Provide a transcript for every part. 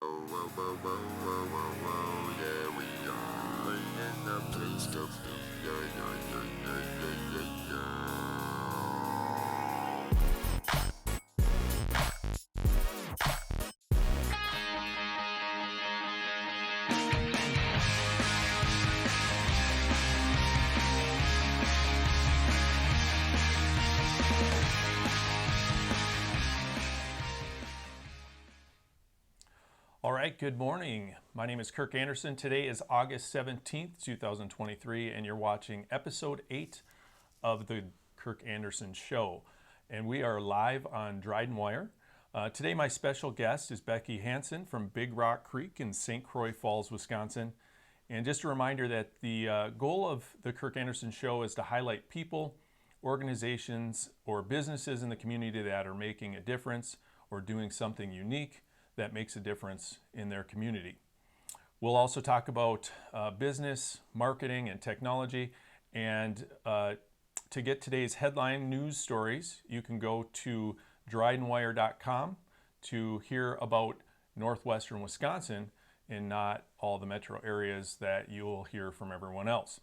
Yeah, we are in the place to be. All right, good morning. My name is Kirk Anderson. Today is August 17th, 2023, and you're watching episode 8 of the Kirk Anderson Show. And we are live on Dryden Wire. Today, my special guest is Becky Hansen from Big Rock Creek in St. Croix Falls, Wisconsin. And just a reminder that the goal of the Kirk Anderson Show is to highlight people, organizations, or businesses in the community that are making a difference or doing something unique that makes a difference in their community. We'll also talk about business, marketing, and technology. And to get today's headline news stories, you can go to drydenwire.com to hear about northwestern Wisconsin and not all the metro areas that you'll hear from everyone else.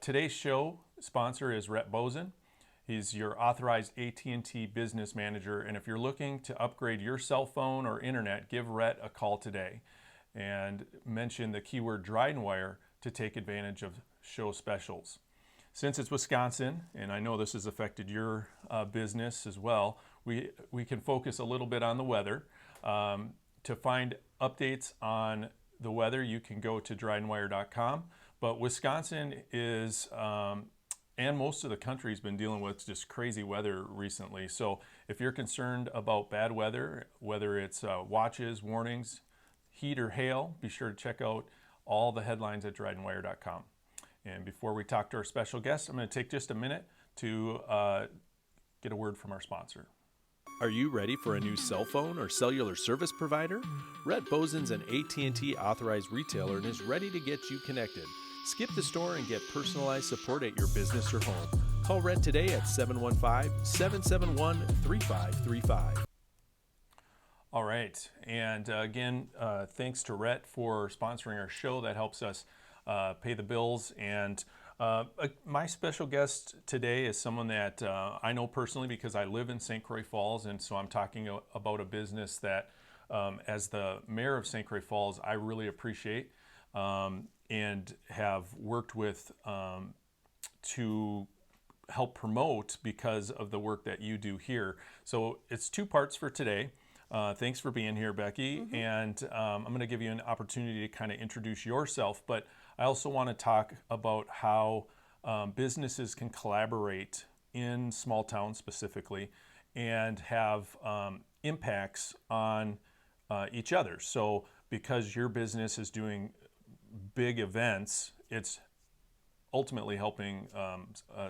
Today's show sponsor is Rhett Bozen. He's your authorized AT&T business manager, and if you're looking to upgrade your cell phone or internet, give Rhett a call today and mention the keyword Dryden Wire to take advantage of show specials. Since it's Wisconsin, and I know this has affected your business as well, we can focus a little bit on the weather. To find updates on the weather, you can go to drydenwire.com, but Wisconsin is and most of the country has been dealing with just crazy weather recently. So if you're concerned about bad weather, whether it's watches, warnings, heat or hail, be sure to check out all the headlines at drydenwire.com. And before we talk to our special guest, I'm going to take just a minute to get a word from our sponsor. Are you ready for a new cell phone or cellular service provider? Rhett Bozen's an AT&T authorized retailer and is ready to get you connected. Skip the store and get personalized support at your business or home. Call Rhett today at 715-771-3535. All right. And again, thanks to Rhett for sponsoring our show. That helps us pay the bills. And my special guest today is someone that I know personally because I live in St. Croix Falls. And so I'm talking about a business that, as the mayor of St. Croix Falls, I really appreciate. And have worked with to help promote because of the work that you do here. So it's two parts for today. Thanks for being here, Becky. Mm-hmm. And I'm going to give you an opportunity to kind of introduce yourself, but I also want to talk about how businesses can collaborate in small towns specifically and have impacts on each other. So because your business is doing big events, it's ultimately helping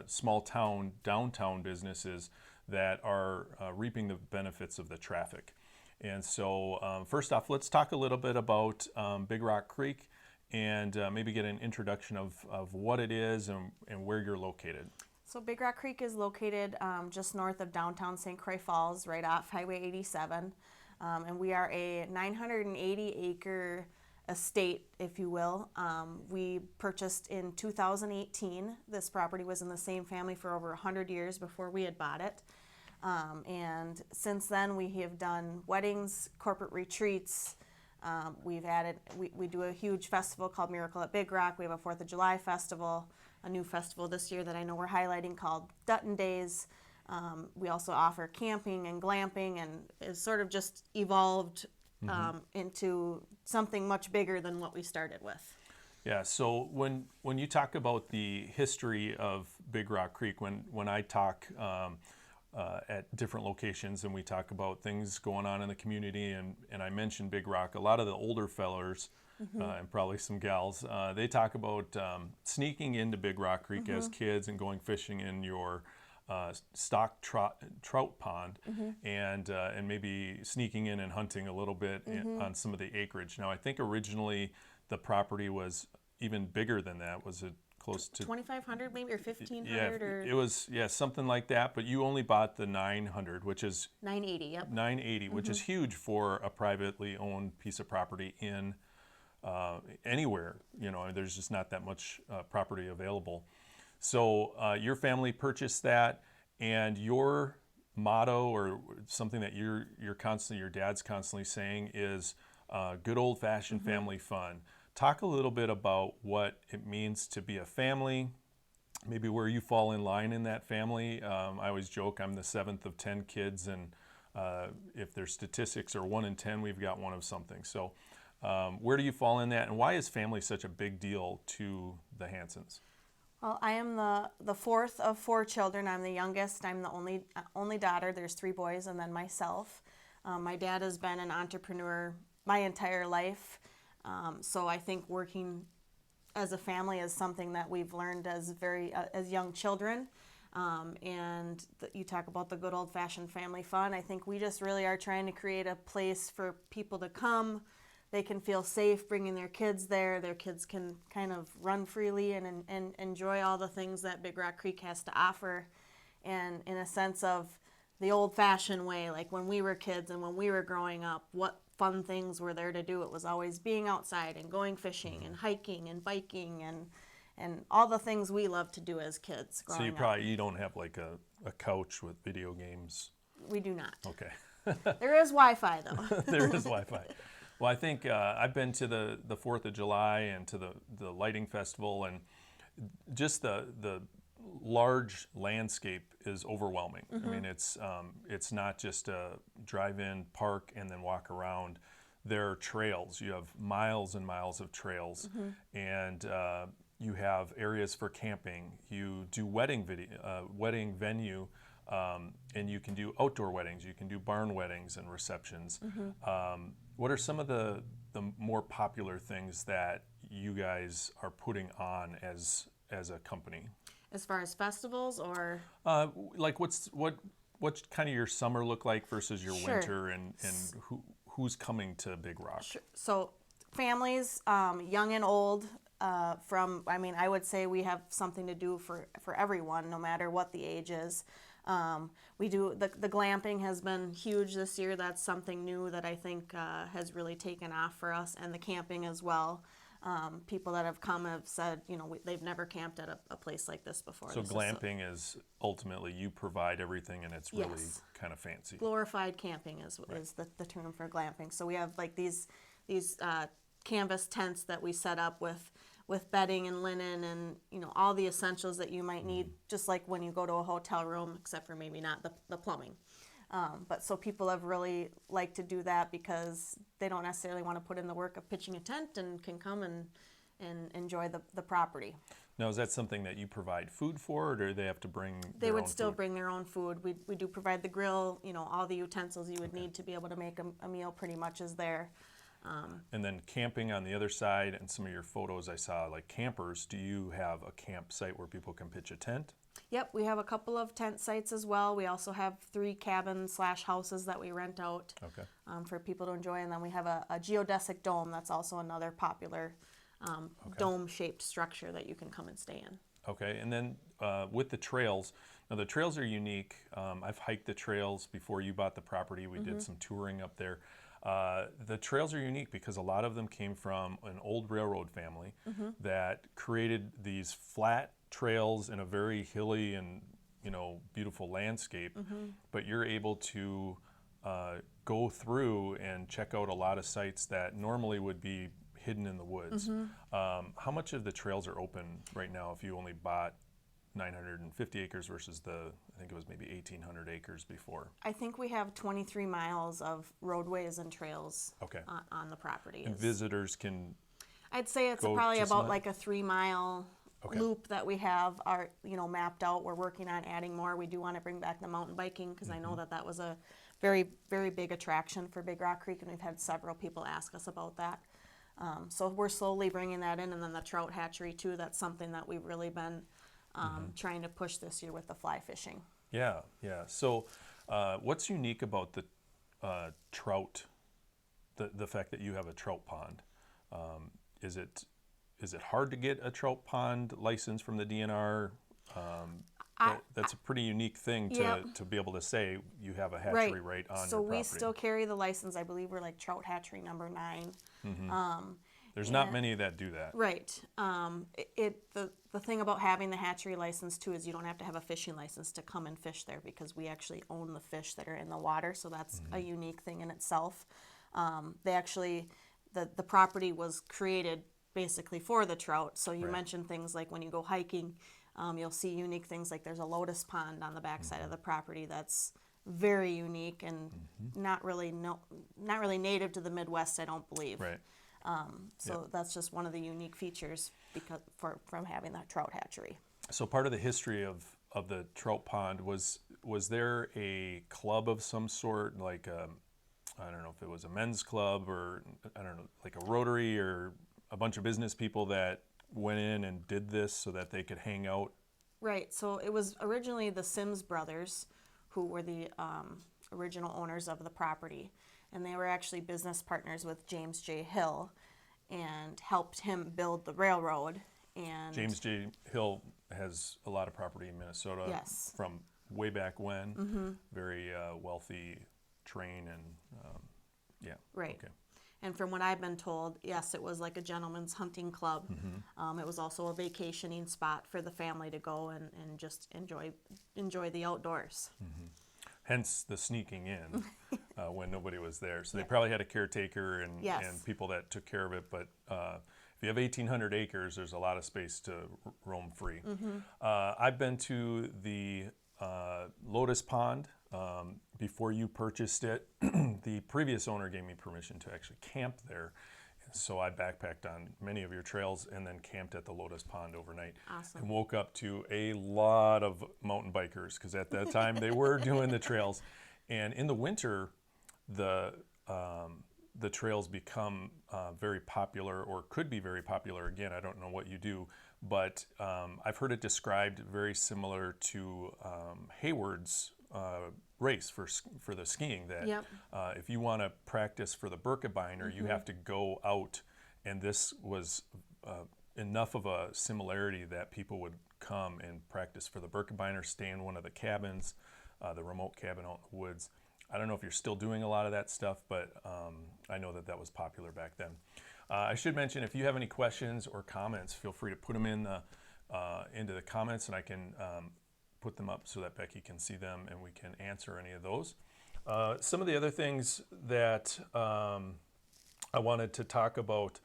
small town, downtown businesses that are reaping the benefits of the traffic. And so first off, let's talk a little bit about Big Rock Creek and maybe get an introduction of what it is and where you're located. So Big Rock Creek is located just north of downtown St. Croix Falls, right off Highway 87. And we are a 980-acre estate, if you will. We purchased in 2018. This property was in the same family for over 100 years before we had bought it. And since then we have done weddings, corporate retreats. We do a huge festival called Miracle at Big Rock. We have a 4th of July festival, a new festival this year that I know we're highlighting called Dutton Days. We also offer camping and glamping, and it's sort of just evolved into something much bigger than what we started with. Yeah, so when you talk about the history of Big Rock Creek, when I talk at different locations and we talk about things going on in the community, and I mention Big Rock, a lot of the older fellers and probably some gals, they talk about sneaking into Big Rock Creek as kids and going fishing in your stock trout pond and maybe sneaking in and hunting a little bit on some of the acreage. Now, I think originally the property was even bigger than that. Was it close to 2,500 maybe, or 1,500, yeah, or it was something like that. But you only bought the 900, which is 980. Yep. 980, which is huge for a privately owned piece of property in anywhere. There's just not that much property available. So your family purchased that, and your motto, or something that your dad's constantly saying, is good old-fashioned family fun. Talk a little bit about what it means to be a family, maybe where you fall in line in that family. I always joke I'm the 7th of 10 kids, and if their statistics are 1 in 10, we've got one of something. So where do you fall in that, and why is family such a big deal to the Hansens? Well, I am the fourth of 4 children. I'm the youngest. I'm the only daughter. There's 3 boys and then myself. My dad has been an entrepreneur my entire life. So I think working as a family is something that we've learned as young children. And you talk about the good old-fashioned family fun. I think we just really are trying to create a place for people to come. They can feel safe bringing their kids there. Their kids can kind of run freely and enjoy all the things that Big Rock Creek has to offer. And in a sense of the old-fashioned way, like when we were kids and when we were growing up, what fun things were there to do. It was always being outside and going fishing and hiking and biking and all the things we loved to do as kids growing up. You don't have like a couch with video games? We do not. Okay. There is Wi-Fi though. There is Wi-Fi. Well, I think I've been to the 4th of July and to the lighting festival, and just the large landscape is overwhelming. I mean, it's not just a drive-in, park, and then walk around. There are trails. You have miles and miles of trails, and you have areas for camping. You do wedding venue, and you can do outdoor weddings. You can do barn weddings and receptions. What are some of the more popular things that you guys are putting on as a company? As far as festivals, or like what's kind of your summer look like versus your winter, and who's coming to Big Rock? Sure. So families, young and old, I would say we have something to do for everyone, no matter what the age is. We do the glamping has been huge this year. That's something new that I think has really taken off for us, and the camping as well. People that have come have said, they've never camped at a place like this before. So glamping is ultimately you provide everything, and it's really kind of fancy. Glorified camping is the term for glamping. So we have like these canvas tents that we set up with bedding and linen and all the essentials that you might need, just like when you go to a hotel room, except for maybe not the plumbing. But so people have really liked to do that because they don't necessarily want to put in the work of pitching a tent and can come and enjoy the property. Now, is that something that you provide food for, or do they have to bring They their would own still food? bring their own food. We do provide the grill, all the utensils you would need to be able to make a meal pretty much is there. And then camping on the other side, and some of your photos I saw, like campers, do you have a campsite where people can pitch a tent? Yep, we have a couple of tent sites as well. We also have 3 cabins/houses that we rent out for people to enjoy. And then we have a geodesic dome that's also another popular dome-shaped structure that you can come and stay in. Okay, and then with the trails, now the trails are unique. I've hiked the trails before you bought the property. We did some touring up there. The trails are unique because a lot of them came from an old railroad family that created these flat trails in a very hilly and beautiful landscape. But you're able to go through and check out a lot of sites that normally would be hidden in the woods. How much of the trails are open right now if you only bought 950 acres versus I think it was maybe 1,800 acres before? I think we have 23 miles of roadways and trails on the property. And visitors can I'd say it's probably about like a 3-mile loop that we have mapped out. We're working on adding more. We do want to bring back the mountain biking because I know that was a very, very big attraction for Big Rock Creek, and we've had several people ask us about that. So we're slowly bringing that in, and then the trout hatchery too. That's something that we've really been trying to push this year with the fly fishing. Yeah. So what's unique about the trout, the fact that you have a trout pond? Is it is it hard to get a trout pond license from the DNR? That's a pretty unique thing to be able to say you have a hatchery right on so your property. we still carry the license. I believe we're like trout hatchery number 9. There's not many that do that. Right. The thing about having the hatchery license too is you don't have to have a fishing license to come and fish there, because we actually own the fish that are in the water. So that's a unique thing in itself. The property was created basically for the trout. So you mentioned things like when you go hiking, you'll see unique things like there's a lotus pond on the backside of the property that's very unique and not really native to the Midwest, I don't believe. Right. So that's just one of the unique features from having that trout hatchery. So part of the history of the trout pond was there a club of some sort, like I don't know if it was a men's club or I don't know, like a Rotary or a bunch of business people that went in and did this so that they could hang out? Right. So it was originally the Sims brothers who were the original owners of the property, and they were actually business partners with James J. Hill and helped him build the railroad. And James J. Hill has a lot of property in Minnesota. Yes. From way back when. Very wealthy train and Right. Okay. And from what I've been told, yes, it was like a gentleman's hunting club. It was also a vacationing spot for the family to go and just enjoy the outdoors. Hence the sneaking in when nobody was there. So they probably had a caretaker and people that took care of it. But if you have 1,800 acres, there's a lot of space to roam free. I've been to the Lotus Pond. Before you purchased it, the previous owner gave me permission to actually camp there. So I backpacked on many of your trails and then camped at the Lotus Pond overnight. Awesome. And woke up to a lot of mountain bikers, because at that time they were doing the trails. And in the winter, the trails become very popular, or could be very popular again. I don't know what you do, but I've heard it described very similar to Hayward's race for the skiing, that if you want to practice for the Birkebeiner, you have to go out, and this was enough of a similarity that people would come and practice for the Birkebeiner, stay in one of the cabins, the remote cabin out in the woods. I don't know if you're still doing a lot of that stuff, but I know that was popular back then. I should mention, if you have any questions or comments, feel free to put them in into the comments, and I can put them up so that Becky can see them and we can answer any of those. Some of the other things that I wanted to talk about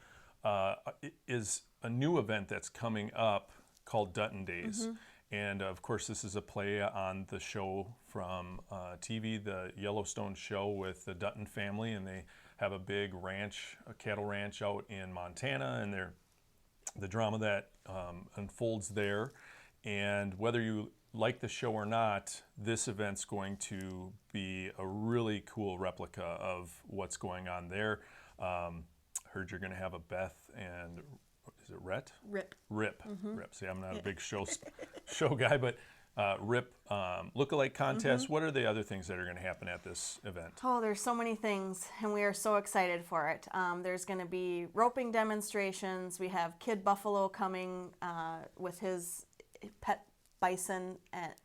is a new event that's coming up called Dutton Days. And of course, this is a play on the show from TV, the Yellowstone show with the Dutton family, and they have a big ranch, a cattle ranch out in Montana, and the drama that unfolds there. And whether you like the show or not, this event's going to be a really cool replica of what's going on there. Heard you're going to have a Beth and, is it Rhett? Rip. Rip. See, I'm not a big show guy, but Rip lookalike contest. What are the other things that are going to happen at this event? Oh, there's so many things, and we are so excited for it. There's going to be roping demonstrations. We have Kid Buffalo coming with his pet bison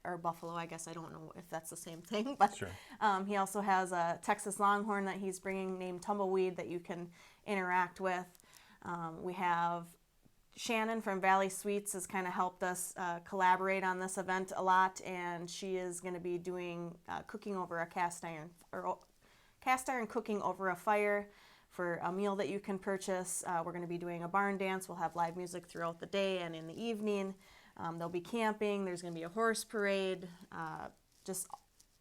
or buffalo, I guess. I don't know if that's the same thing, but Sure. He also has a Texas Longhorn that he's bringing named Tumbleweed that you can interact with. We have Shannon from Valley Sweets has kind of helped us collaborate on this event a lot, and she is going to be doing cooking over a cast iron cooking over a fire for a meal that you can purchase. We're going to be doing a barn dance. We'll have live music throughout the day and in the evening. There'll be camping. There's going to be a horse parade, just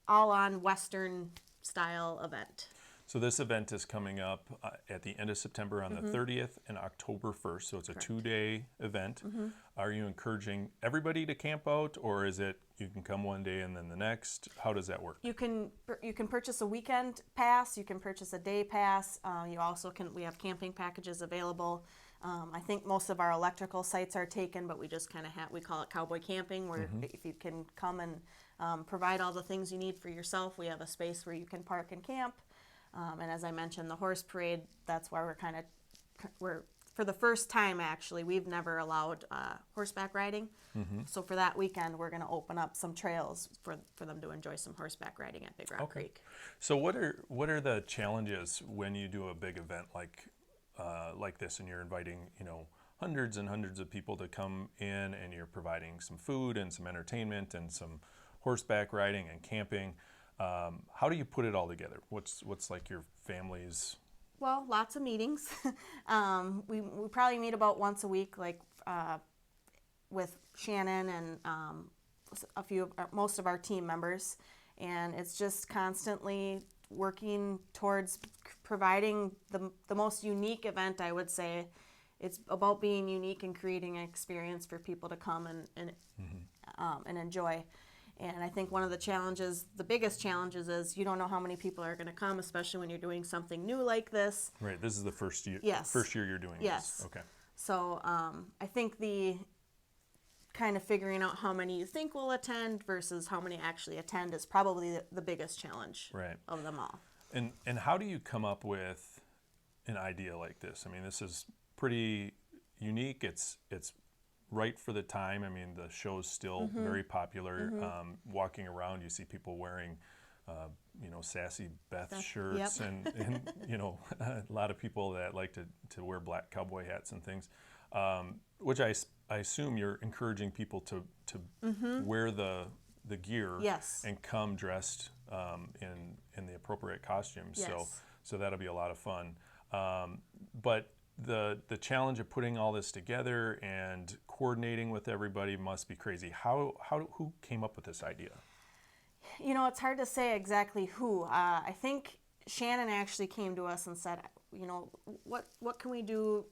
all on Western style event. So this event is coming up at the end of September on the 30th and October 1st. So it's a 2-day event. Are you encouraging everybody to camp out, or is it you can come one day and then the next? How does that work? You can purchase a weekend pass. You can purchase a day pass. You also we have camping packages available. I think most of our electrical sites are taken, but we just kind of we call it cowboy camping, where if you can come and provide all the things you need for yourself, we have a space where you can park and camp. And as I mentioned, the horse parade, that's why we're for the first time, actually, we've never allowed horseback riding. So for that weekend, we're going to open up some trails for them to enjoy some horseback riding at Big Rock Creek. So what are the challenges when you do a big event like this, and you're inviting, hundreds and hundreds of people to come in, and you're providing some food and some entertainment and some horseback riding and camping? How do you put it all together? What's like your family's? Well, lots of meetings. We probably meet about once a week, like with Shannon and most of our team members, and it's just constantly working towards providing the most unique event. I would say it's about being unique and creating an experience for people to come and enjoy. And I think one of the biggest challenges is you don't know how many people are going to come, especially when you're doing something new like this. Right. This is the first year. Yes. First year you're doing yes. this. Okay. So I think the kind of figuring out how many you think will attend versus how many actually attend is probably the biggest challenge of them all. And how do you come up with an idea like this? I mean, this is pretty unique. It's right for the time. I mean, the show's still very popular. Walking around, you see people wearing, Sassy Beth shirts, and a lot of people that like to wear black cowboy hats and things, which I assume you're encouraging people to wear the gear and come dressed in the appropriate costumes. Yes. So that'll be a lot of fun. But the challenge of putting all this together and coordinating with everybody must be crazy. Who came up with this idea? It's hard to say exactly who. I think Shannon actually came to us and said, what can we do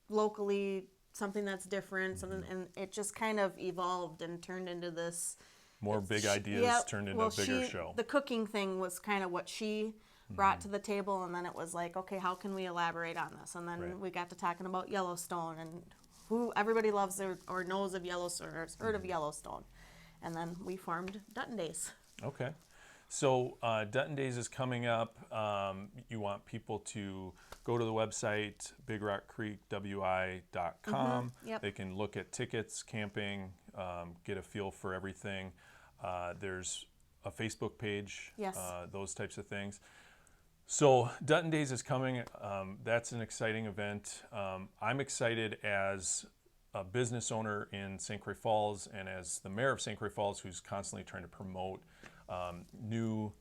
locally, something that's different, something, and it just kind of evolved and turned into this. More big ideas turned into a bigger show. The cooking thing was kind of what she brought to the table, and then it was like, okay, how can we elaborate on this? And then we got to talking about Yellowstone and who everybody loves or knows of Yellowstone or has heard of Yellowstone. And then we formed Dutton Days. Okay. So Dutton Days is coming up. You want people to go to the website, bigrockcreekwi.com. Yep. They can look at tickets, camping, get a feel for everything. There's a Facebook page, those types of things. So Dutton Days is coming. That's an exciting event. I'm excited as a business owner in St. Croix Falls and as the mayor of St. Croix Falls, who's constantly trying to promote new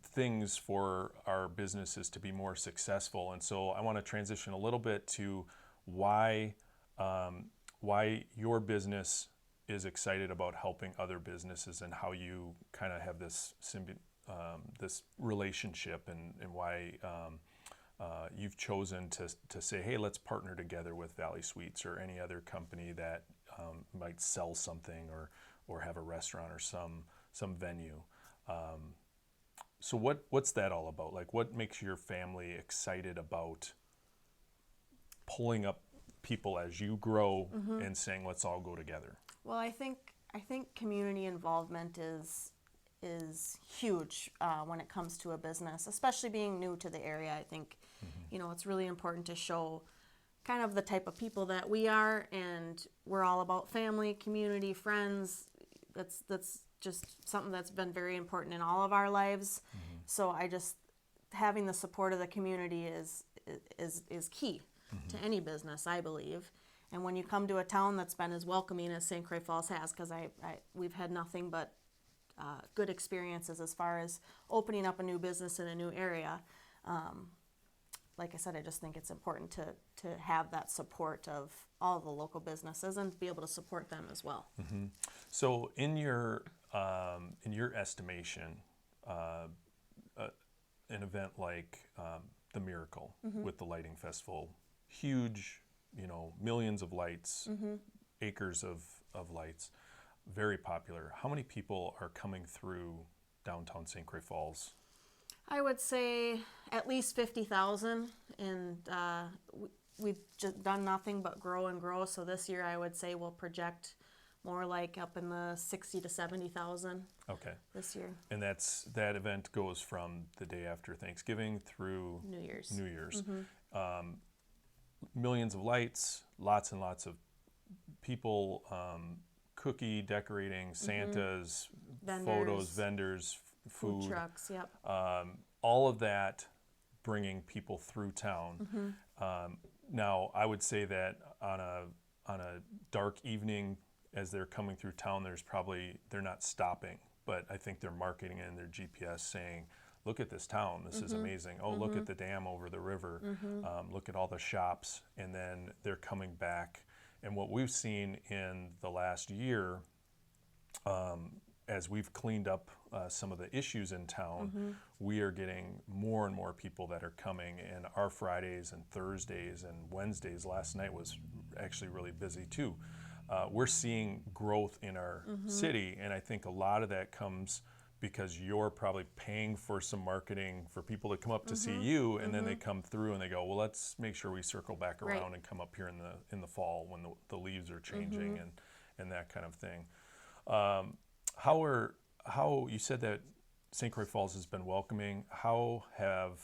things for our businesses to be more successful. And so I want to transition a little bit to why your business is excited about helping other businesses and how you kind of have this this relationship and why you've chosen to say, hey, let's partner together with Valley Sweets or any other company that might sell something or have a restaurant or some venue. So what's that all about? Like, what makes your family excited about pulling up people as you grow and saying, let's all go together? Well, I think community involvement is huge when it comes to a business, especially being new to the area. I think it's really important to show kind of the type of people that we are, and we're all about family, community, friends. That's just something that's been very important in all of our lives. So I just having the support of the community is key to any business, I believe. And when you come to a town that's been as welcoming as St. Croix Falls has, because we've had nothing but good experiences as far as opening up a new business in a new area. Like I said, I just think it's important to have that support of all the local businesses and be able to support them as well. So in your estimation, an event like the Miracle with the Lighting Festival, huge, millions of lights, acres of lights, very popular. How many people are coming through downtown St. Croix Falls? I would say at least 50,000, and we've just done nothing but grow and grow. So this year I would say we'll project more like up in the 60 to 70,000. Okay. This year. And that event goes from the day after Thanksgiving through New Year's. millions of lights, lots and lots of people, cookie decorating, Santas, photos, vendors, food food, trucks. Yep. all of that bringing people through town. Now, I would say that on a dark evening, as they're coming through town, they're not stopping, but I think they're marketing in their GPS saying, look at this town, this is amazing. Oh, look at the dam over the river. Look at all the shops. And then they're coming back. And what we've seen in the last year, as we've cleaned up some of the issues in town, we are getting more and more people that are coming. And our Fridays and Thursdays and Wednesdays, last night was actually really busy too. We're seeing growth in our city, and I think a lot of that comes because you're probably paying for some marketing for people to come up to see you, and then they come through and they go, well, let's make sure we circle back around and come up here in the fall when the leaves are changing and that kind of thing. How you said that St. Croix Falls has been welcoming. How have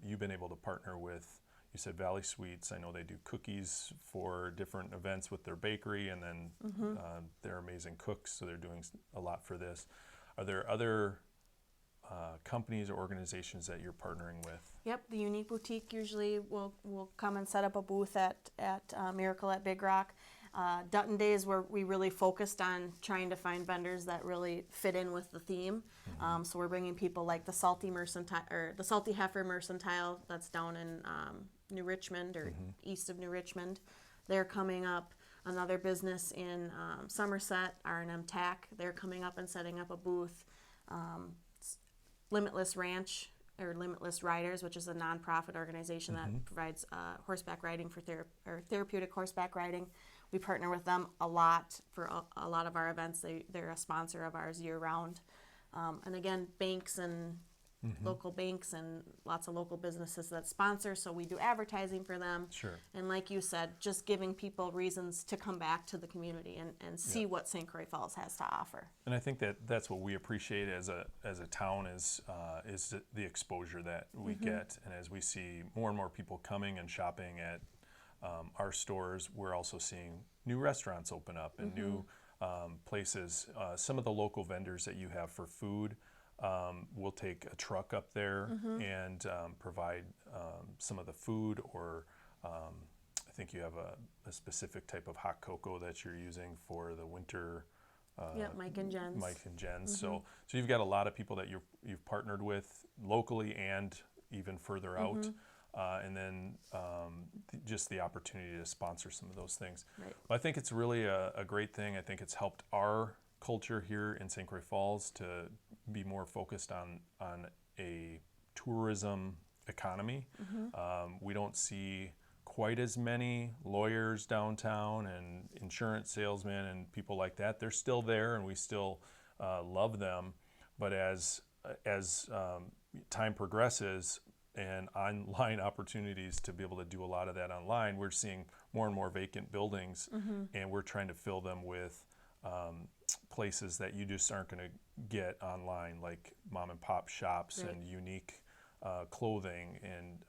you been able to partner with, you said Valley Sweets? I know they do cookies for different events with their bakery, and then they're amazing cooks, so they're doing a lot for this. Are there other companies or organizations that you're partnering with? Yep, the Unique Boutique usually will come and set up a booth at Miracle at Big Rock. Dutton Days, where we really focused on trying to find vendors that really fit in with the theme. So we're bringing people like the Salty Mercantile, or the Salty Heifer Mercantile, that's down in New Richmond, or east of New Richmond. They're coming up. Another business in Somerset, R&M Tack, they're coming up and setting up a booth. Limitless Ranch, or Limitless Riders, which is a nonprofit organization that provides horseback riding for therapeutic horseback riding. We partner with them a lot for a lot of our events. They're a sponsor of ours year-round. And again, banks and local banks and lots of local businesses that sponsor, so we do advertising for them. Sure. And like you said, just giving people reasons to come back to the community and see what St. Croix Falls has to offer. And I think that's what we appreciate as a town is the exposure that we get. And as we see more and more people coming and shopping at our stores, we're also seeing new restaurants open up and new places. Some of the local vendors that you have for food, we'll take a truck up there and provide some of the food, or I think you have a specific type of hot cocoa that you're using for the winter. Mike and Jen's. Mike and Jen's. So you've got a lot of people that you've partnered with locally and even further out. And then just the opportunity to sponsor some of those things. Right. Well, I think it's really a great thing. I think it's helped our culture here in St. Croix Falls to be more focused on a tourism economy. We don't see quite as many lawyers downtown and insurance salesmen and people like that. They're still there, and we still love them. But as time progresses, and online opportunities to be able to do a lot of that online, we're seeing more and more vacant buildings, and we're trying to fill them with places that you just aren't going to get online, like mom and pop shops and unique clothing and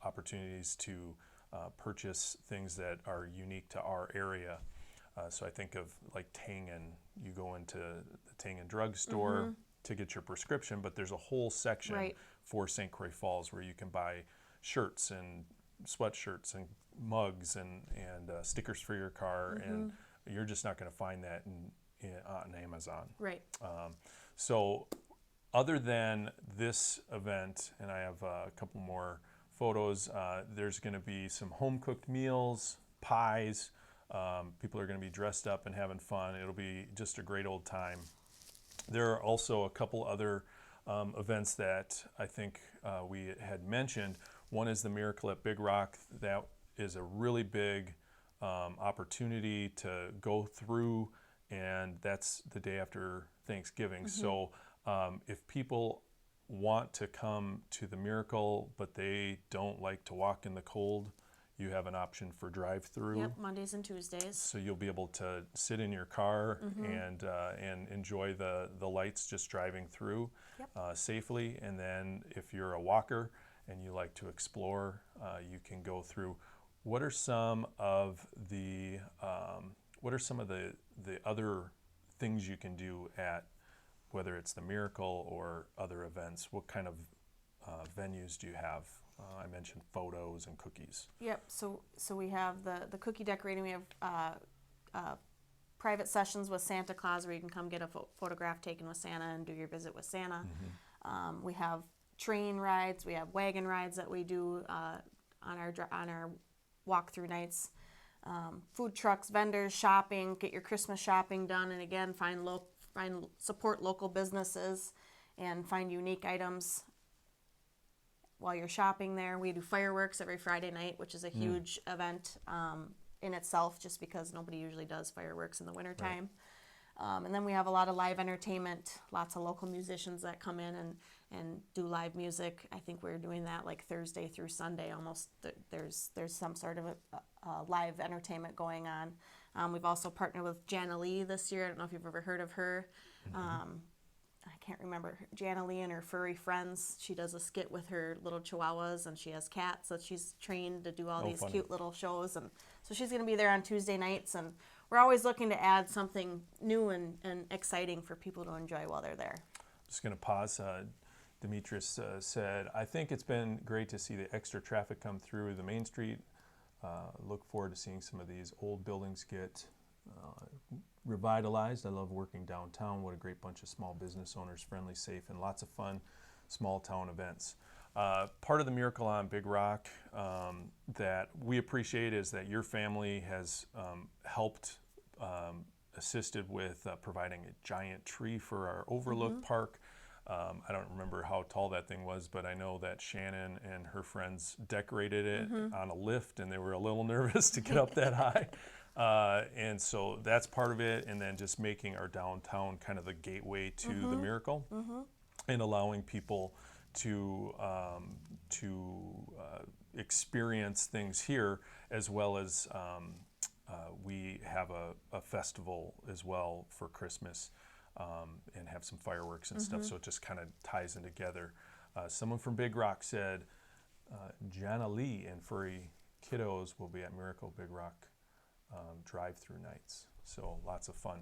opportunities to purchase things that are unique to our area. So I think of like Tangen. You go into the Tangen drugstore to get your prescription, but there's a whole section for St. Croix Falls where you can buy shirts and sweatshirts and mugs and stickers for your car, and you're just not going to find that on Amazon. Right. So other than this event, and I have a couple more photos, there's going to be some home-cooked meals, pies. People are going to be dressed up and having fun. It'll be just a great old time. There are also a couple other events that I think we had mentioned. One is the Miracle at Big Rock. That is a really big opportunity to go through, and that's the day after Thanksgiving. So if people want to come to the Miracle, but they don't like to walk in the cold, you have an option for drive-through. Yep, Mondays and Tuesdays. So you'll be able to sit in your car and enjoy the lights just driving through safely. And then if you're a walker and you like to explore, you can go through. What are some of the other things you can do at, whether it's the Miracle or other events? What kind of venues do you have? I mentioned photos and cookies. Yep. So we have the cookie decorating. We have private sessions with Santa Claus where you can come get a photograph taken with Santa and do your visit with Santa. We have train rides. We have wagon rides that we do on our walk-through nights. Food trucks, vendors, shopping. Get your Christmas shopping done, and again, support local businesses and find unique items while you're shopping there. We do fireworks every Friday night, which is a huge event in itself, just because nobody usually does fireworks in the wintertime. Right. And then we have a lot of live entertainment, lots of local musicians that come in and do live music. I think we're doing that like Thursday through Sunday almost. There's some sort of a live entertainment going on. We've also partnered with Jana Lee this year. I don't know if you've ever heard of her. I can't remember, Jana Lee and her furry friends. She does a skit with her little chihuahuas, and she has cats that she's trained to do all these cute little shows. And so she's going to be there on Tuesday nights, and we're always looking to add something new and exciting for people to enjoy while they're there. I'm just going to pause. Demetrius said, I think it's been great to see the extra traffic come through the Main Street. Look forward to seeing some of these old buildings get revitalized. I love working downtown. What a great bunch of small business owners, friendly, safe, and lots of fun small town events. Part of the Miracle on Big Rock that we appreciate is that your family has helped, assisted with providing a giant tree for our Overlook Park. I don't remember how tall that thing was, but I know that Shannon and her friends decorated it on a lift, and they were a little nervous to get up that high. And so that's part of it, and then just making our downtown kind of the gateway to the Miracle, and allowing people to experience things here, as well as we have a festival as well for Christmas, and have some fireworks and stuff, so it just kind of ties in together. Someone from Big Rock said Jana Lee and furry kiddos will be at Miracle Big Rock drive-through nights, so lots of fun.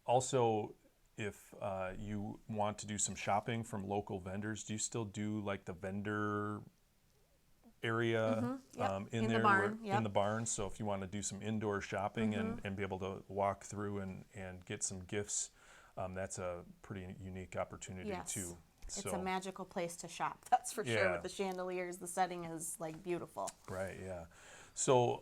Also, if you want to do some shopping from local vendors, do you still do like the vendor area in there, the barn? Yep. In the barn? So if you want to do some indoor shopping and be able to walk through and get some gifts, that's a pretty unique opportunity too. It's a magical place to shop, that's for sure. With the chandeliers, the setting is like beautiful. Right, yeah. So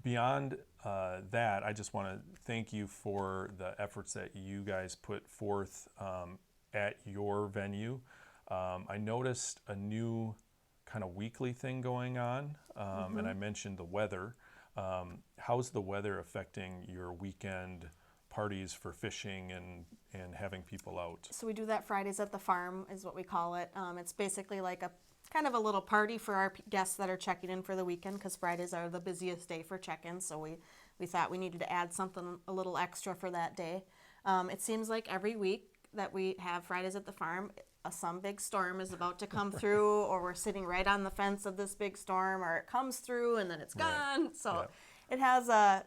beyond that, I just want to thank you for the efforts that you guys put forth at your venue. I noticed a new kind of weekly thing going on, and I mentioned the weather. How's the weather affecting your weekend parties for fishing and having people out? So we do that Fridays at the Farm is what we call it. It's basically like a kind of a little party for our guests that are checking in for the weekend, because Fridays are the busiest day for check-ins, so we thought we needed to add something a little extra for that day. It seems like every week that we have Fridays at the Farm, some big storm is about to come through, or we're sitting right on the fence of this big storm, or it comes through and then it's gone. So it has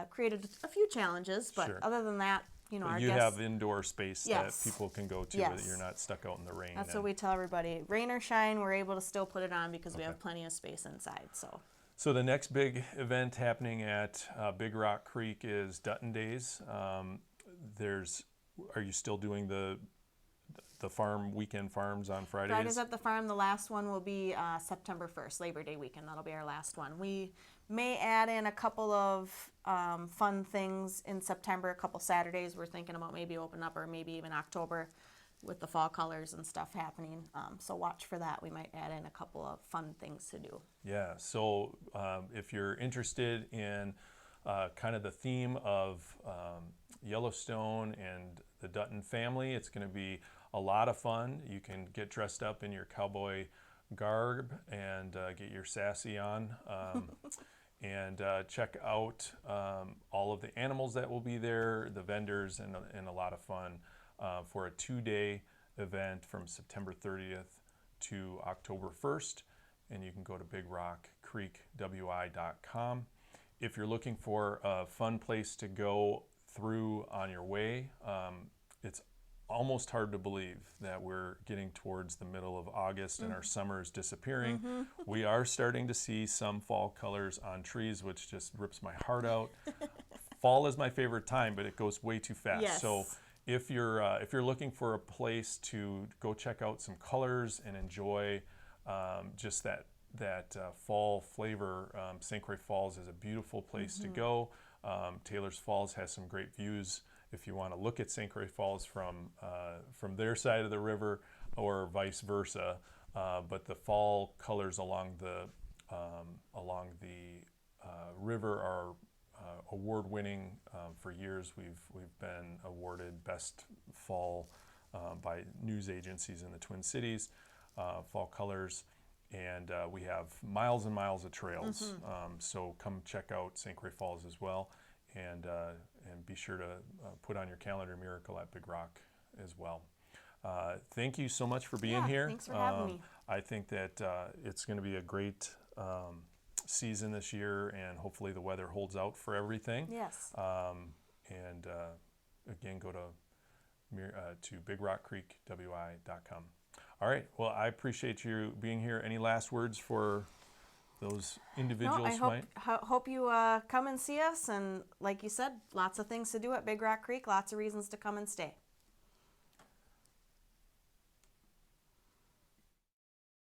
created a few challenges, but other than that, you know, our you guests have indoor space that people can go to, that you're not stuck out in the rain. That's what we tell everybody. Rain or shine, we're able to still put it on because we have plenty of space inside. So the next big event happening at Big Rock Creek is Dutton Days. Are you still doing the farm weekend farms on Fridays? Fridays at the Farm. The last one will be September 1st, Labor Day weekend. That'll be our last one. We may add in a couple of fun things in September, a couple Saturdays we're thinking about maybe open up, or maybe even October with the fall colors and stuff happening. So watch for that. We might add in a couple of fun things to do. Yeah, so if you're interested in kind of the theme of Yellowstone and the Dutton family, it's going to be a lot of fun. You can get dressed up in your cowboy garb and get your sassy on, and check out all of the animals that will be there, the vendors, and a lot of fun for a 2-day event from September 30th to October 1st, and you can go to bigrockcreekwi.com. If you're looking for a fun place to go through on your way, it's almost hard to believe that we're getting towards the middle of August and our summer is disappearing. We are starting to see some fall colors on trees, which just rips my heart out. Fall is my favorite time, but it goes way too fast. Yes. So if you're looking for a place to go check out some colors and enjoy just that fall flavor, St. Croix Falls is a beautiful place to go. Taylor's Falls has some great views if you want to look at St. Croix Falls from their side of the river, or vice versa. But the fall colors along the river are award-winning. For years, we've been awarded best fall by news agencies in the Twin Cities. Fall colors. And we have miles and miles of trails. So come check out St. Croix Falls as well, and be sure to put on your calendar Miracle at Big Rock as well. Thank you so much for being here. Thanks for having me. I think that it's going to be a great season this year, and hopefully the weather holds out for everything. Yes. And again, go to bigrockcreekwi.com. All right. Well, I appreciate you being here. Any last words for those individuals? No, I hope you come and see us. And like you said, lots of things to do at Big Rock Creek. Lots of reasons to come and stay.